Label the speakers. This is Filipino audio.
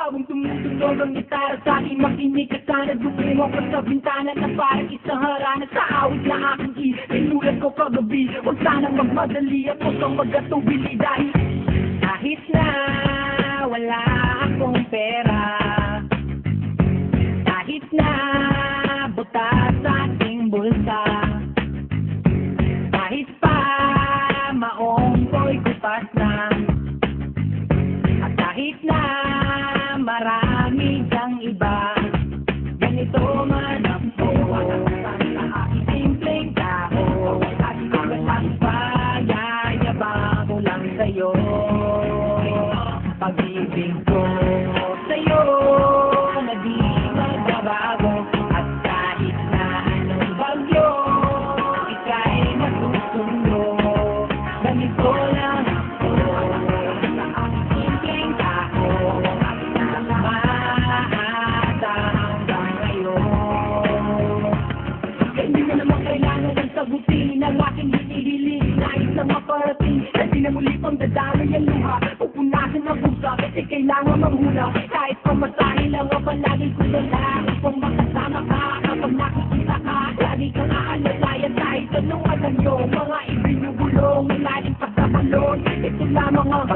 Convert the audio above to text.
Speaker 1: Habang tumutulog ang gitara sa aking makinig ka sana. Dumungo ko sa bintana na parang isang harana. Sa awit na aking inulat ko kagabi. Huwag sanang magmadali at huwag kang magkatubili. Dahil kahit na wala akong pera, kahit na butas sa aking bulsa, kahit pa maong ko'y kupas na, at kahit na marami kang iba, ganito man ako sa aking simpleng tao. At walang pagayayabang ko lang sa'yo. Pag-ibig ko sa'yo na di magbabago. At kahit na anong bagyo ika'y masusundo, ganito lang ako sa aking simpleng tao. Maata hanggang ngayon. Kaya hindi mo naman kailangan ng sagutin ang aking hinihiling. Nais na maparating na di na muli pang dadaloy ang luha. Pupunasan ang pusa kasi kailangan manghula. Kahit pamasahe lang ang palagi ko dala upang makasama ka. Kapag nakikita ka, lagi kang aalalaya. Kahit anong alam nyo, mga ibinubulong, ilalim pa sa balon. Ito lamang ang